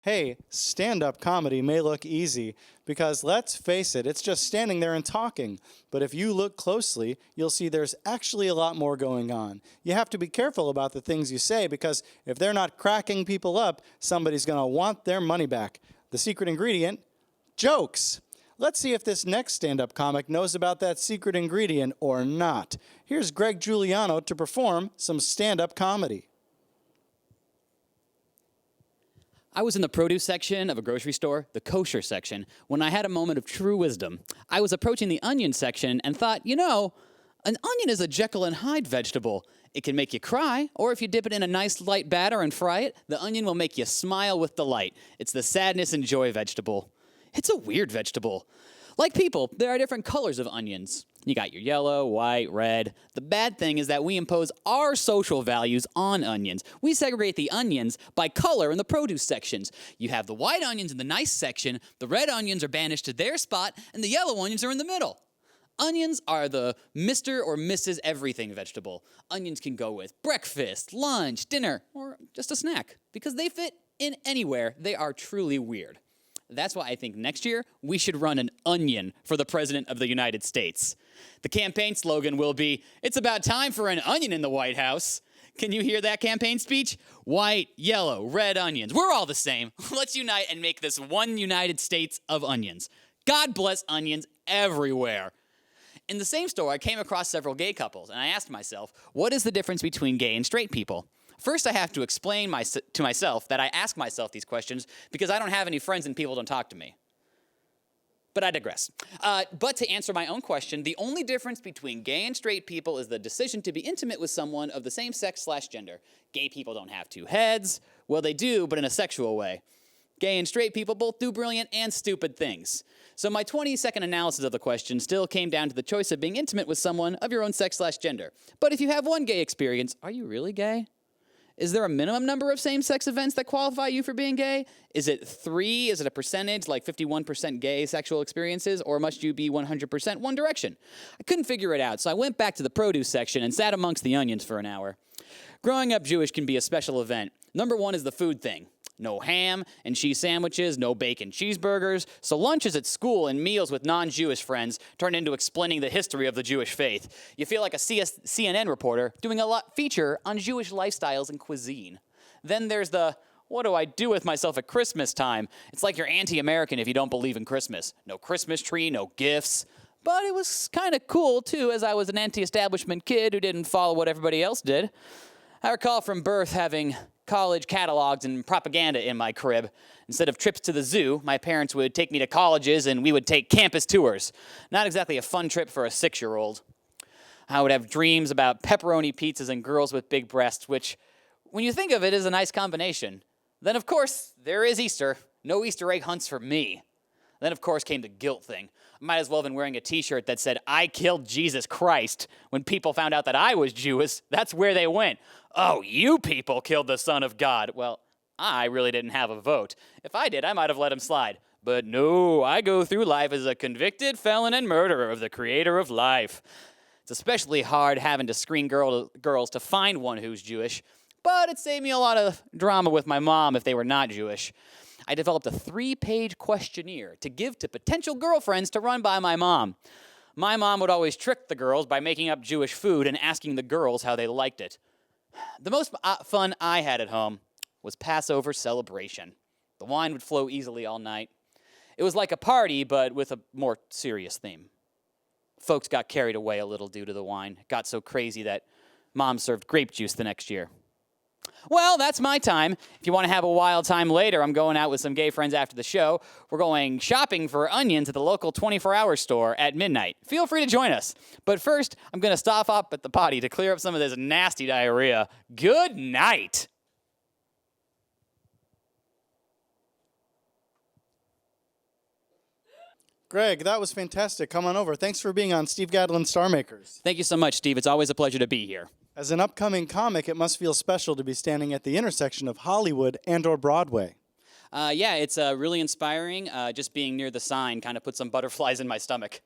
Hey, stand-up comedy may look easy because let's face it, it's just standing there and talking. But if you look closely, you'll see there's actually a lot more going on. You have to be careful about the things you say because if they're not cracking people up, somebody's going to want their money back. The secret ingredient? Jokes. Let's see if this next stand-up comic knows about that secret ingredient or not. Here's Greg Guiliano to perform some stand-up comedy. I was in the produce section of a grocery store, the kosher section, when I had a moment of true wisdom. I was approaching the onion section and thought, an onion is a Jekyll and Hyde vegetable. It can make you cry, or if you dip it in a nice light batter and fry it, the onion will make you smile with delight. It's the sadness and joy vegetable. It's a weird vegetable. Like people, there are different colors of onions. You got your yellow, white, red. The bad thing is that we impose our social values on onions. We segregate the onions by color in the produce sections. You have the white onions in the nice section, the red onions are banished to their spot, and the yellow onions are in the middle. Onions are the Mr. or Mrs. Everything vegetable. Onions can go with breakfast, lunch, dinner, or just a snack. Because they fit in anywhere, they are truly weird. That's why I think next year we should run an onion for the President of the United States. The campaign slogan will be, "It's about time for an onion in the White House." Can you hear that campaign speech? White, yellow, red onions. We're all the same. Let's unite and make this one United States of onions. God bless onions everywhere. In the same store, I came across several gay couples, and I asked myself, what is the difference between gay and straight people? First, I have to explain to myself that I ask myself these questions because I don't have any friends and people don't talk to me. But I digress. But to answer my own question, the only difference between gay and straight people is the decision to be intimate with someone of the same sex/gender. Gay people don't have two heads. Well, they do, but in a sexual way. Gay and straight people both do brilliant and stupid things. So my 20-second analysis of the question still came down to the choice of being intimate with someone of your own sex/gender. But if you have one gay experience, are you really gay? Is there a minimum number of same-sex events that qualify you for being gay? Is it 3? Is it a percentage, like 51% gay sexual experiences? Or must you be 100% One Direction? I couldn't figure it out, so I went back to the produce section and sat amongst the onions for an hour. Growing up Jewish can be a special event. Number one is the food thing. No ham and cheese sandwiches, no bacon cheeseburgers. So lunches at school and meals with non-Jewish friends turn into explaining the history of the Jewish faith. You feel like a CNN reporter doing a feature on Jewish lifestyles and cuisine. Then there's the, what do I do with myself at Christmas time? It's like you're anti-American if you don't believe in Christmas. No Christmas tree, no gifts. But it was kind of cool, too, as I was an anti-establishment kid who didn't follow what everybody else did. I recall from birth having college catalogs and propaganda in my crib. Instead of trips to the zoo, my parents would take me to colleges and we would take campus tours. Not exactly a fun trip for a 6-year-old. I would have dreams about pepperoni pizzas and girls with big breasts, which, when you think of it, is a nice combination. Then, of course, there is Easter. No Easter egg hunts for me. Then, of course, came the guilt thing. I might as well have been wearing a t-shirt that said, "I killed Jesus Christ." When people found out that I was Jewish, that's where they went. "Oh, you people killed the Son of God." Well, I really didn't have a vote. If I did, I might have let him slide. But no, I go through life as a convicted felon and murderer of the creator of life. It's especially hard having to screen girls to find one who's Jewish, but it saved me a lot of drama with my mom if they were not Jewish. I developed a 3-page questionnaire to give to potential girlfriends to run by my mom. My mom would always trick the girls by making up Jewish food and asking the girls how they liked it. The most fun I had at home was Passover celebration. The wine would flow easily all night. It was like a party, but with a more serious theme. Folks got carried away a little due to the wine. It got so crazy that Mom served grape juice the next year. Well, that's my time. If you want to have a wild time later, I'm going out with some gay friends after the show. We're going shopping for onions at the local 24-hour store at midnight. Feel free to join us. But first, I'm going to stop up at the potty to clear up some of this nasty diarrhea. Good night. Greg, that was fantastic. Come on over. Thanks for being on Steve Gadlin Star Makers. Thank you so much, Steve. It's always a pleasure to be here. As an upcoming comic, it must feel special to be standing at the intersection of Hollywood and/or Broadway. Yeah, it's really inspiring. Just being near the sign kind of put some butterflies in my stomach.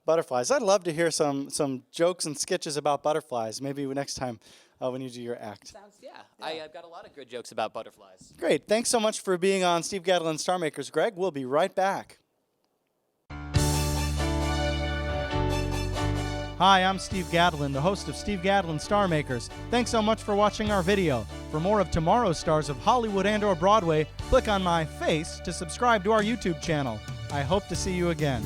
Butterflies. I'd love to hear some jokes and sketches about butterflies. Maybe next time when you do your act. Yeah. I've got a lot of good jokes about butterflies. Great. Thanks so much for being on Steve Gadlin Star Makers, Greg. We'll be right back. Hi, I'm Steve Gadlin, the host of Steve Gadlin Star Makers. Thanks so much for watching our video. For more of tomorrow's stars of Hollywood and/or Broadway, click on my face to subscribe to our YouTube channel. I hope to see you again.